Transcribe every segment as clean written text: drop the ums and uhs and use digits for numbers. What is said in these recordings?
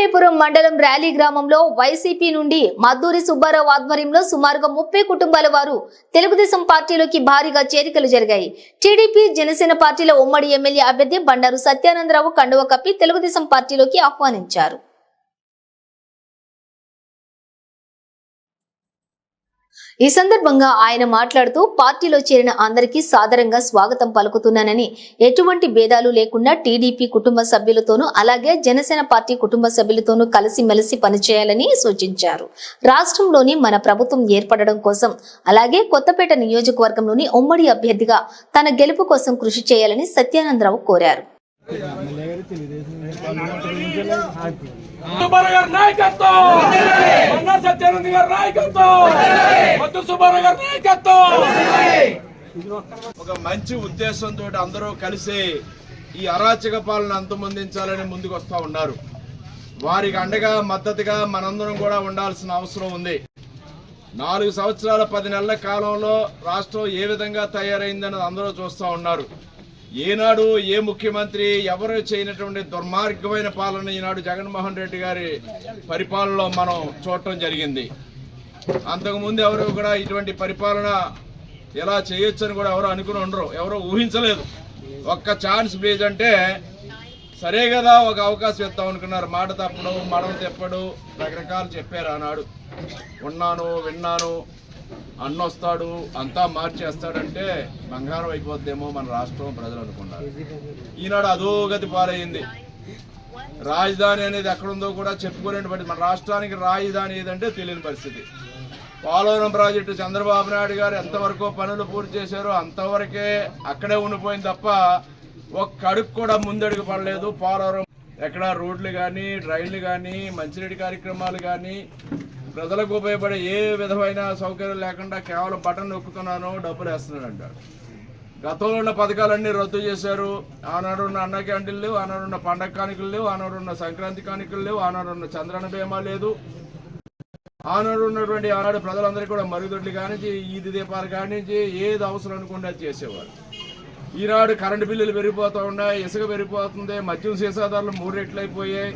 భీమయ్యపురం మండలం ర్యాలీ గ్రామంలో వైసీపీ నుండి మద్దూరి సుబ్బారావు ఆధ్వర్యంలో సుమారుగా 30 కుటుంబాల వారు తెలుగుదేశం పార్టీలోకి భారీగా చేరికలు జరిగాయి. టీడీపీ జనసేన పార్టీల ఉమ్మడి ఎమ్మెల్యే అభ్యర్థి బండారు సత్యానందరావు కండువ కప్పి తెలుగుదేశం పార్టీలోకి ఆహ్వానించారు. ఈ సందర్భంగా ఆయన మాట్లాడుతూ పార్టీలో చేరిన అందరికీ సాదరంగా స్వాగతం పలుకుతున్నానని, ఎటువంటి భేదాలు లేకుండా టీడీపీ కుటుంబ సభ్యులతోనూ అలాగే జనసేన పార్టీ కుటుంబ సభ్యులతోనూ కలిసిమెలిసి పనిచేయాలని సూచించారు. రాష్ట్రంలోని మన ప్రభుత్వం ఏర్పడడం కోసం అలాగే కొత్తపేట నియోజకవర్గంలోని ఉమ్మడి అభ్యర్థిగా తన గెలుపు కోసం కృషి చేయాలని సత్యానందరావు కోరారు. ఒక మంచి ఉద్దేశంతో అందరూ కలిసి ఈ అరాచక పాలన అంతమొందించాలని ముందుకు వస్తా ఉన్నారు. వారికి అండగా మద్దతుగా మనందరం కూడా ఉండాల్సిన అవసరం ఉంది. 4 సంవత్సరాల 10 నెలల కాలంలో రాష్ట్రం ఏ విధంగా తయారైందని అందరూ చూస్తూ ఉన్నారు. ఏనాడు ఏ ముఖ్యమంత్రి ఎవరు చేయనటువంటి దుర్మార్గమైన పాలన ఈనాడు జగన్మోహన్ రెడ్డి గారి పరిపాలనలో మనం చూడటం జరిగింది. అంతకుముందు ఎవరు కూడా ఇటువంటి పరిపాలన ఎలా చేయొచ్చని కూడా ఎవరు అనుకుని ఉండరు, ఎవరు ఊహించలేదు. ఒక్క ఛాన్స్ బేజ్ అంటే సరే కదా ఒక అవకాశం ఇద్దాం అనుకున్నారు. మాట తప్పడు, మడమ తెప్పడు, రకరకాలు చెప్పారు. ఆనాడు ఉన్నాను విన్నాను, అన్నొస్తాడు అంతా మార్చేస్తాడంటే బంగారం అయిపోద్దేమో మన రాష్ట్రం ప్రజలు అనుకున్నారు. ఈనాడు అధోగతి పాలయ్యింది. రాజధాని అనేది ఎక్కడుందో కూడా చెప్పుకోలేని పరిస్థితి. మన రాష్ట్రానికి రాజధాని ఏదంటే తెలియని పరిస్థితి. పోలవరం ప్రాజెక్టు చంద్రబాబు నాయుడు గారు ఎంతవరకు పనులు పూర్తి చేశారో అంతవరకే అక్కడే ఉండిపోయింది తప్ప ఒక్క అడుగు కూడా ముందడుగు పడలేదు. పోలవరం ఎక్కడ రోడ్లు కానీ రైళ్లు కానీ మంచినీటి కార్యక్రమాలు కానీ ప్రజలకు ఉపయోగపడే ఏ విధమైన సౌకర్యం లేకుండా కేవలం బటన్ నొక్కుతున్నాను డబ్బులు వేస్తున్నాడు అంటారు. గతంలో ఉన్న పథకాలన్నీ రద్దు చేశారు. ఆనాడు ఉన్న అన్న క్యాంటీన్లు లేవు, ఆనాడు ఉన్న పండగ కానుకలు లేవు, ఆనాడు ఉన్న సంక్రాంతి కానుకలు లేవు, ఆనాడు ఉన్న చంద్రన్న బీమా లేదు. ఆనాడు ఉన్నటువంటి ఆనాడు ప్రజలందరికీ కూడా మరుగుదొడ్లు కానించి ఈది దీపాలు కానించి ఏది అవసరం అనుకుంటే చేసేవారు. ఈనాడు కరెంటు బిల్లులు పెరిగిపోతూ ఉన్నాయి, ఇసుక పెరిగిపోతుంది, మద్యం సీసా ధరలు 3 రెట్లు అయిపోయాయి,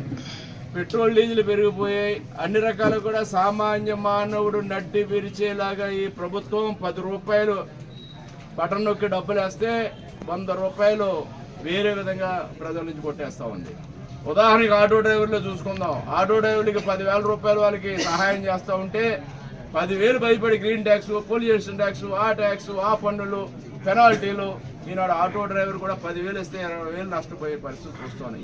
పెట్రోల్ డీజిల్ పెరిగిపోయాయి. అన్ని రకాలు కూడా సామాన్య మానవుడు నడ్డి విరిచేలాగా ఈ ప్రభుత్వం 10 రూపాయలు బటన్ నొక్కి డబ్బులు వేస్తే 100 రూపాయలు వేరే విధంగా ప్రజల నుంచి కొట్టేస్తూ ఉంది. ఉదాహరణకి ఆటో డ్రైవర్లు చూసుకుందాం. ఆటో డ్రైవర్లకి 10,000 రూపాయలు వాళ్ళకి సహాయం చేస్తూ ఉంటే 10,000 భయపడి గ్రీన్ ట్యాక్స్, పొల్యూషన్ ట్యాక్స్, ఆ ట్యాక్స్, ఆ పన్నులు, పెనాల్టీలు. ఈనాడు ఆటో డ్రైవర్ కూడా 10,000 ఇస్తే 20,000 నష్టపోయే పరిస్థితి వస్తున్నాయి.